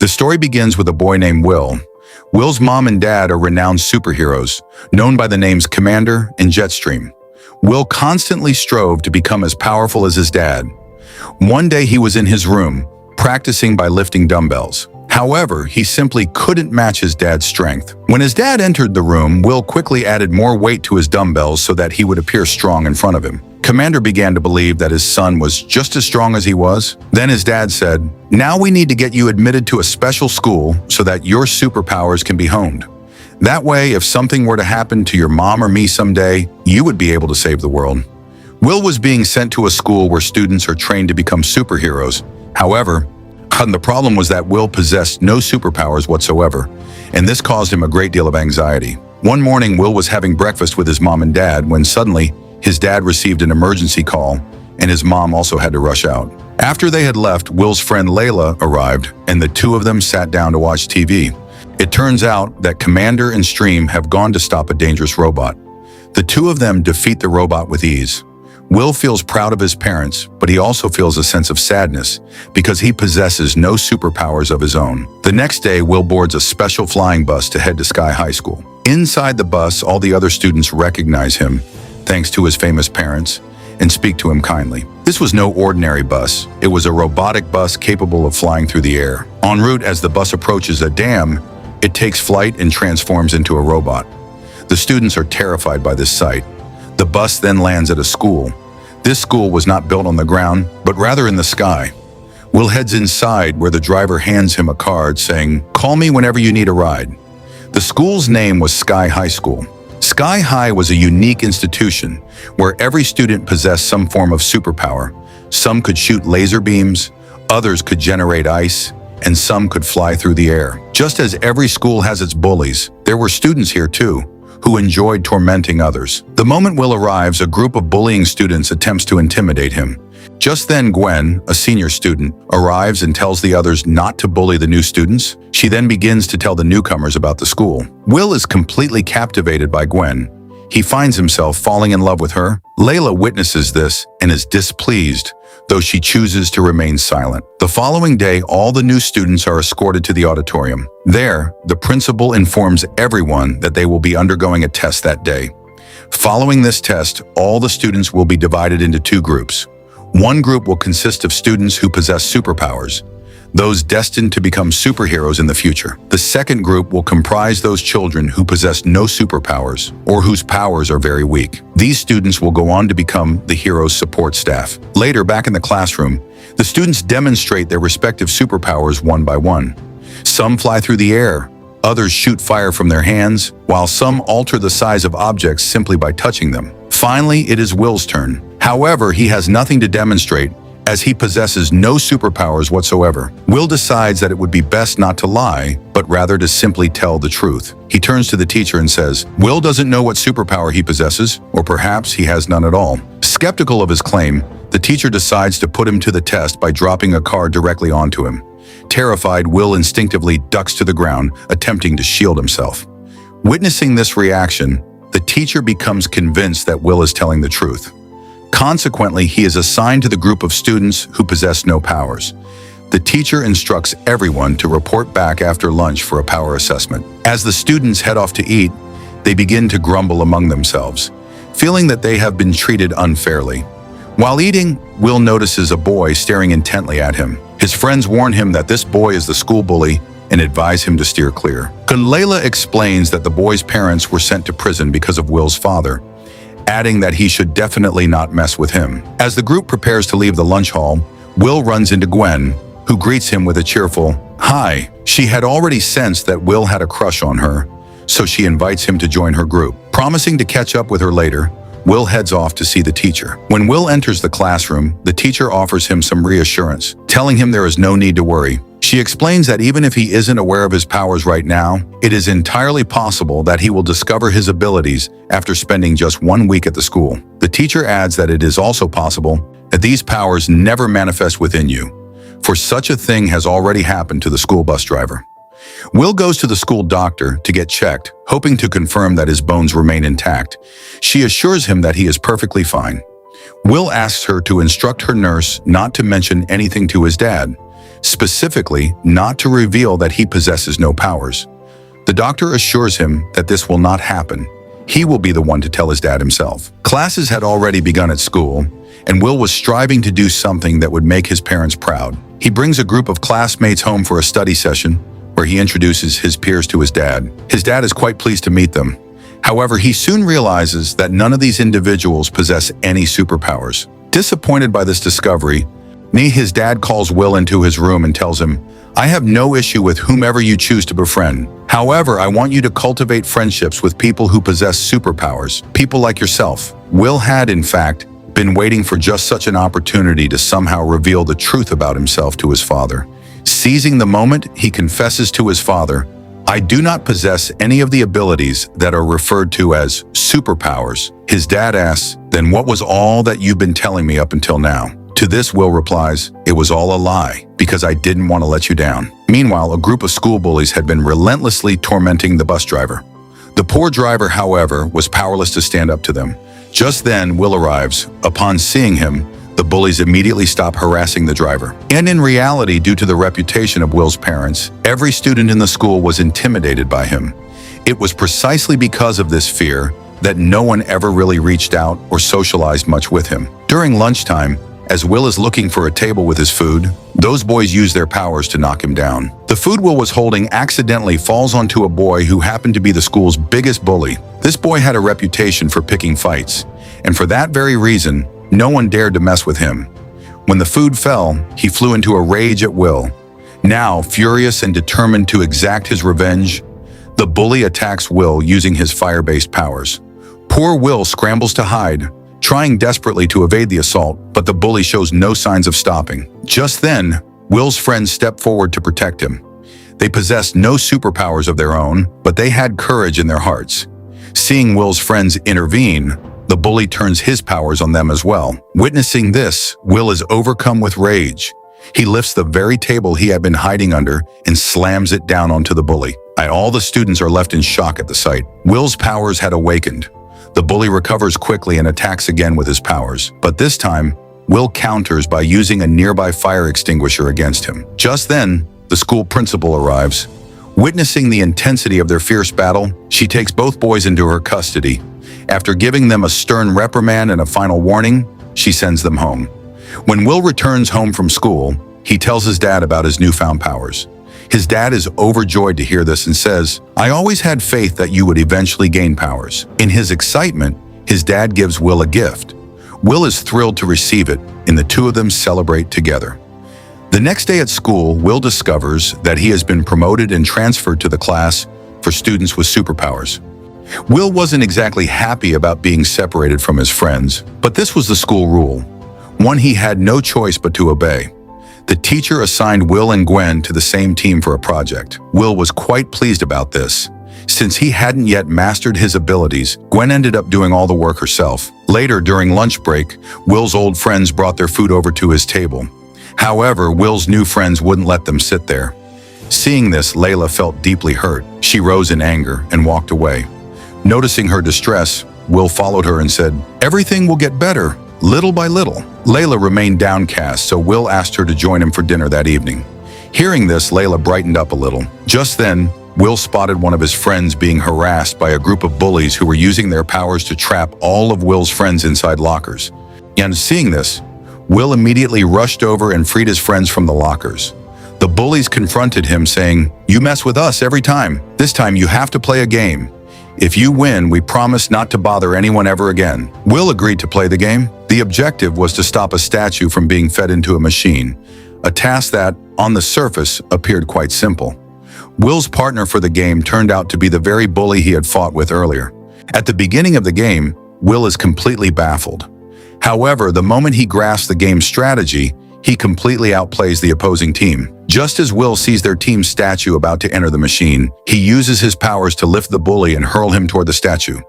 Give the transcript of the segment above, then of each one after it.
The story begins with a boy named Will. Will's mom and dad are renowned superheroes, known by the names Commander and Jetstream. Will constantly strove to become as powerful as his dad. One day he was in his room, practicing by lifting dumbbells. However, he simply couldn't match his dad's strength. When his dad entered the room, Will quickly added more weight to his dumbbells so that he would appear strong in front of him. Commander began to believe that his son was just as strong as he was. Then his dad said, "Now we need to get you admitted to a special school so that your superpowers can be honed. That way, if something were to happen to your mom or me someday, you would be able to save the world." Will was being sent to a school where students are trained to become superheroes. However, the problem was that Will possessed no superpowers whatsoever, and this caused him a great deal of anxiety. One morning, Will was having breakfast with his mom and dad when suddenly his dad received an emergency call, and his mom also had to rush out. After they had left, Will's friend Layla arrived, and the two of them sat down to watch TV. It turns out that Commander and Stream have gone to stop a dangerous robot. The two of them defeat the robot with ease. Will feels proud of his parents, but he also feels a sense of sadness because he possesses no superpowers of his own. The next day, Will boards a special flying bus to head to Sky High School. Inside the bus, all the other students recognize him, thanks to his famous parents, and speak to him kindly. This was no ordinary bus. It was a robotic bus capable of flying through the air. En route, as the bus approaches a dam, it takes flight and transforms into a robot. The students are terrified by this sight. The bus then lands at a school. This school was not built on the ground, but rather in the sky. Will heads inside where the driver hands him a card saying, "Call me whenever you need a ride." The school's name was Sky High School. Sky High was a unique institution where every student possessed some form of superpower. Some could shoot laser beams, others could generate ice, and some could fly through the air. Just as every school has its bullies, there were students here too, who enjoyed tormenting others. The moment Will arrives, a group of bullying students attempts to intimidate him. Just then, Gwen, a senior student, arrives and tells the others not to bully the new students. She then begins to tell the newcomers about the school. Will is completely captivated by Gwen. He finds himself falling in love with her. Layla witnesses this and is displeased, though she chooses to remain silent. The following day, all the new students are escorted to the auditorium. There, the principal informs everyone that they will be undergoing a test that day. Following this test, all the students will be divided into two groups. One group will consist of students who possess superpowers, those destined to become superheroes in the future. The second group will comprise those children who possess no superpowers or whose powers are very weak. These students will go on to become the hero's support staff. Later, back in the classroom, the students demonstrate their respective superpowers one by one. Some fly through the air, others shoot fire from their hands, while some alter the size of objects simply by touching them. Finally, it is Will's turn. However, he has nothing to demonstrate as he possesses no superpowers whatsoever. Will decides that it would be best not to lie, but rather to simply tell the truth. He turns to the teacher and says, Will doesn't know what superpower he possesses, or perhaps he has none at all. Skeptical of his claim, the teacher decides to put him to the test by dropping a card directly onto him. Terrified, Will instinctively ducks to the ground, attempting to shield himself. Witnessing this reaction, the teacher becomes convinced that Will is telling the truth. Consequently, he is assigned to the group of students who possess no powers. The teacher instructs everyone to report back after lunch for a power assessment. As the students head off to eat, they begin to grumble among themselves, feeling that they have been treated unfairly. While eating, Will notices a boy staring intently at him. His friends warn him that this boy is the school bully and advise him to steer clear. Layla explains that the boy's parents were sent to prison because of Will's father, adding that he should definitely not mess with him. As the group prepares to leave the lunch hall, Will runs into Gwen, who greets him with a cheerful, "Hi." She had already sensed that Will had a crush on her, so she invites him to join her group. Promising to catch up with her later, Will heads off to see the teacher. When Will enters the classroom, the teacher offers him some reassurance, telling him there is no need to worry. She explains that even if he isn't aware of his powers right now, it is entirely possible that he will discover his abilities after spending just 1 week at the school. The teacher adds that it is also possible that these powers never manifest within you, for such a thing has already happened to the school bus driver. Will goes to the school doctor to get checked, hoping to confirm that his bones remain intact. She assures him that he is perfectly fine. Will asks her to instruct her nurse not to mention anything to his dad, specifically not to reveal that he possesses no powers. The doctor assures him that this will not happen. He will be the one to tell his dad himself. Classes had already begun at school, and Will was striving to do something that would make his parents proud. He brings a group of classmates home for a study session, where he introduces his peers to his dad. His dad is quite pleased to meet them. However, he soon realizes that none of these individuals possess any superpowers. Disappointed by this discovery, his dad calls Will into his room and tells him, "I have no issue with whomever you choose to befriend. However, I want you to cultivate friendships with people who possess superpowers, people like yourself." Will had, in fact, been waiting for just such an opportunity to somehow reveal the truth about himself to his father. Seizing the moment, he confesses to his father, "I do not possess any of the abilities that are referred to as superpowers." His dad asks, "Then what was all that you've been telling me up until now?" To this, Will replies, "It was all a lie, because I didn't want to let you down." Meanwhile, a group of school bullies had been relentlessly tormenting the bus driver. The poor driver, however, was powerless to stand up to them. Just then, Will arrives. Upon seeing him, the bullies immediately stop harassing the driver. And in reality, due to the reputation of Will's parents, every student in the school was intimidated by him. It was precisely because of this fear that no one ever really reached out or socialized much with him. During lunchtime, as Will is looking for a table with his food, those boys use their powers to knock him down. The food Will was holding accidentally falls onto a boy who happened to be the school's biggest bully. This boy had a reputation for picking fights, and for that very reason, no one dared to mess with him. When the food fell, he flew into a rage at Will. Now, furious and determined to exact his revenge, the bully attacks Will using his fire-based powers. Poor Will scrambles to hide, trying desperately to evade the assault, but the bully shows no signs of stopping. Just then, Will's friends step forward to protect him. They possessed no superpowers of their own, but they had courage in their hearts. Seeing Will's friends intervene, the bully turns his powers on them as well. Witnessing this, Will is overcome with rage. He lifts the very table he had been hiding under and slams it down onto the bully. All the students are left in shock at the sight. Will's powers had awakened. The bully recovers quickly and attacks again with his powers, but this time, Will counters by using a nearby fire extinguisher against him. Just then, the school principal arrives. Witnessing the intensity of their fierce battle, she takes both boys into her custody. After giving them a stern reprimand and a final warning, she sends them home. When Will returns home from school, he tells his dad about his newfound powers. His dad is overjoyed to hear this and says, "I always had faith that you would eventually gain powers." In his excitement, his dad gives Will a gift. Will is thrilled to receive it, and the two of them celebrate together. The next day at school, Will discovers that he has been promoted and transferred to the class for students with superpowers. Will wasn't exactly happy about being separated from his friends, but this was the school rule, one he had no choice but to obey. The teacher assigned Will and Gwen to the same team for a project. Will was quite pleased about this. Since he hadn't yet mastered his abilities, Gwen ended up doing all the work herself. Later, during lunch break, Will's old friends brought their food over to his table. However, Will's new friends wouldn't let them sit there. Seeing this, Layla felt deeply hurt. She rose in anger and walked away. Noticing her distress, Will followed her and said, "Everything will get better, little by little." Layla remained downcast, so Will asked her to join him for dinner that evening. Hearing this, Layla brightened up a little. Just then, Will spotted one of his friends being harassed by a group of bullies who were using their powers to trap all of Will's friends inside lockers. And seeing this, Will immediately rushed over and freed his friends from the lockers. The bullies confronted him, saying, "You mess with us every time. This time you have to play a game. If you win, we promise not to bother anyone ever again." Will agreed to play the game. The objective was to stop a statue from being fed into a machine, a task that, on the surface, appeared quite simple. Will's partner for the game turned out to be the very bully he had fought with earlier. At the beginning of the game, Will is completely baffled. However, the moment he grasps the game's strategy, he completely outplays the opposing team. Just as Will sees their team's statue about to enter the machine, he uses his powers to lift the bully and hurl him toward the statue.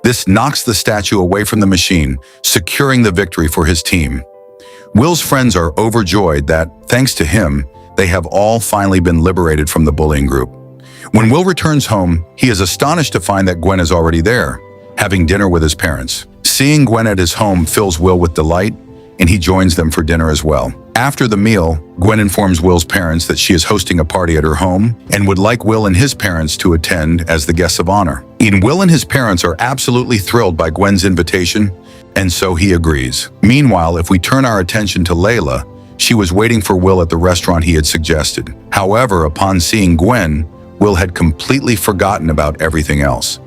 This knocks the statue away from the machine, securing the victory for his team. Will's friends are overjoyed that, thanks to him, they have all finally been liberated from the bullying group. When Will returns home, he is astonished to find that Gwen is already there, having dinner with his parents. Seeing Gwen at his home fills Will with delight, and he joins them for dinner as well. After the meal, Gwen informs Will's parents that she is hosting a party at her home and would like Will and his parents to attend as the guests of honor. Will and his parents are absolutely thrilled by Gwen's invitation, and so he agrees. Meanwhile, if we turn our attention to Layla, she was waiting for Will at the restaurant he had suggested. However, upon seeing Gwen, Will had completely forgotten about everything else.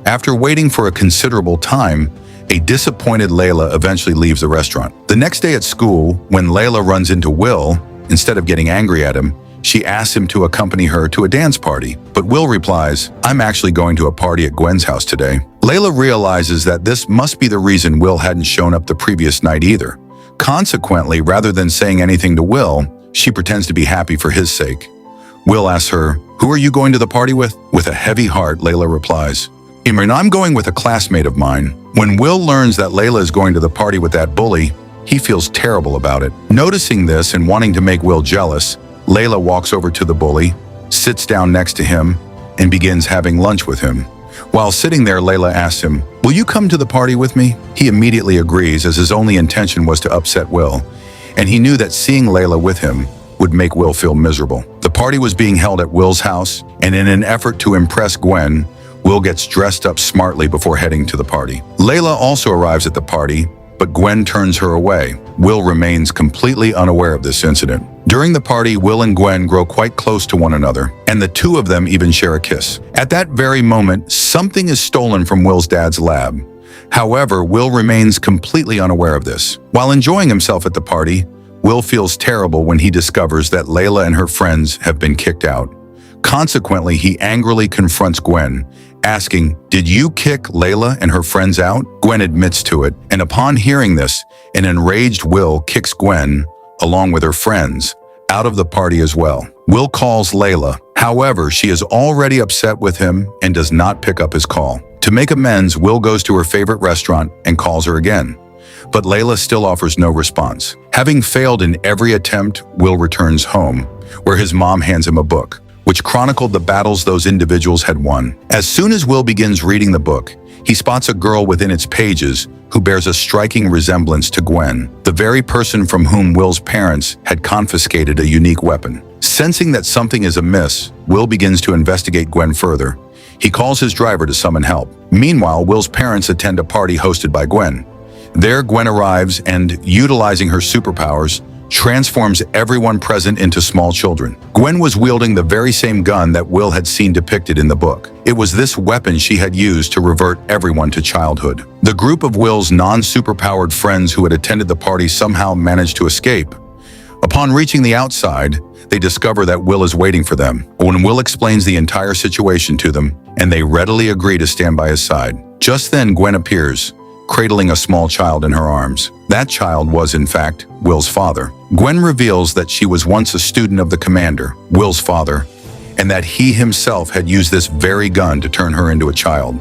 After waiting for a considerable time, a disappointed Layla eventually leaves the restaurant. The next day at school, when Layla runs into Will, instead of getting angry at him, she asks him to accompany her to a dance party. But Will replies, "I'm actually going to a party at Gwen's house today." Layla realizes that this must be the reason Will hadn't shown up the previous night either. Consequently, rather than saying anything to Will, she pretends to be happy for his sake. Will asks her, "Who are you going to the party with?" With a heavy heart, Layla replies, "I'm going with a classmate of mine." When Will learns that Layla is going to the party with that bully, he feels terrible about it. Noticing this and wanting to make Will jealous, Layla walks over to the bully, sits down next to him, and begins having lunch with him. While sitting there, Layla asks him, "Will you come to the party with me?" He immediately agrees, as his only intention was to upset Will, and he knew that seeing Layla with him would make Will feel miserable. The party was being held at Will's house, and in an effort to impress Gwen, Will gets dressed up smartly before heading to the party. Layla also arrives at the party, but Gwen turns her away. Will remains completely unaware of this incident. During the party, Will and Gwen grow quite close to one another, and the two of them even share a kiss. At that very moment, something is stolen from Will's dad's lab. However, Will remains completely unaware of this. While enjoying himself at the party, Will feels terrible when he discovers that Layla and her friends have been kicked out. Consequently, he angrily confronts Gwen, asking, "Did you kick Layla and her friends out?" Gwen admits to it, and upon hearing this, an enraged Will kicks Gwen, along with her friends, out of the party as well. Will calls Layla. However, she is already upset with him and does not pick up his call. To make amends, Will goes to her favorite restaurant and calls her again. But Layla still offers no response. Having failed in every attempt, Will returns home, where his mom hands him a book, which chronicled the battles those individuals had won. As soon as Will begins reading the book, he spots a girl within its pages who bears a striking resemblance to Gwen, the very person from whom Will's parents had confiscated a unique weapon. Sensing that something is amiss, Will begins to investigate Gwen further. He calls his driver to summon help. Meanwhile, Will's parents attend a party hosted by Gwen. There, Gwen arrives and, utilizing her superpowers, transforms everyone present into small children. Gwen was wielding the very same gun that Will had seen depicted in the book. It was this weapon she had used to revert everyone to childhood. The group of Will's non-superpowered friends who had attended the party somehow managed to escape. Upon reaching the outside, they discover that Will is waiting for them. When Will explains the entire situation to them, and they readily agree to stand by his side. Just then, Gwen appears, cradling a small child in her arms. That child was, in fact, Will's father. Gwen reveals that she was once a student of the commander, Will's father, and that he himself had used this very gun to turn her into a child.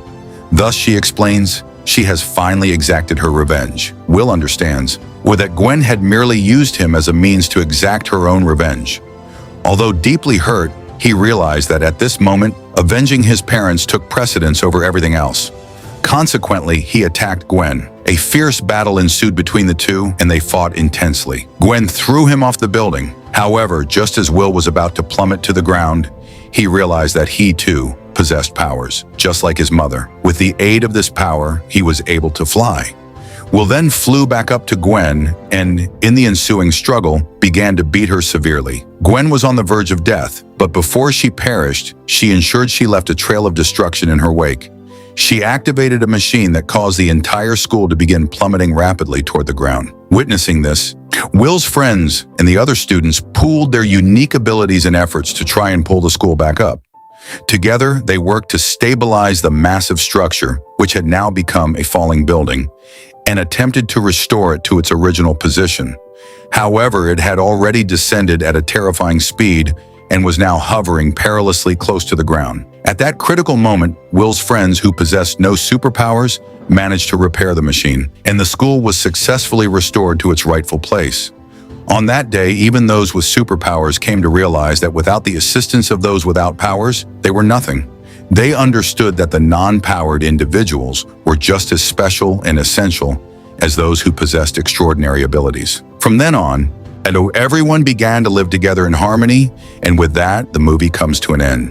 Thus, she explains, she has finally exacted her revenge. Will understands, or that Gwen had merely used him as a means to exact her own revenge. Although deeply hurt, he realized that at this moment, avenging his parents took precedence over everything else. Consequently, he attacked Gwen. A fierce battle ensued between the two, and they fought intensely. Gwen threw him off the building. However, just as Will was about to plummet to the ground, he realized that he too possessed powers, just like his mother. With the aid of this power, he was able to fly. Will then flew back up to Gwen and, in the ensuing struggle, began to beat her severely. Gwen was on the verge of death, but before she perished, she ensured she left a trail of destruction in her wake. She activated a machine that caused the entire school to begin plummeting rapidly toward the ground. Witnessing this, Will's friends and the other students pooled their unique abilities and efforts to try and pull the school back up. Together, they worked to stabilize the massive structure, which had now become a falling building, and attempted to restore it to its original position. However, it had already descended at a terrifying speed and was now hovering perilously close to the ground. At that critical moment, Will's friends, who possessed no superpowers, managed to repair the machine, and the school was successfully restored to its rightful place. On that day, even those with superpowers came to realize that without the assistance of those without powers, they were nothing. They understood that the non-powered individuals were just as special and essential as those who possessed extraordinary abilities. From then on, And everyone began to live together in harmony, and with that, the movie comes to an end.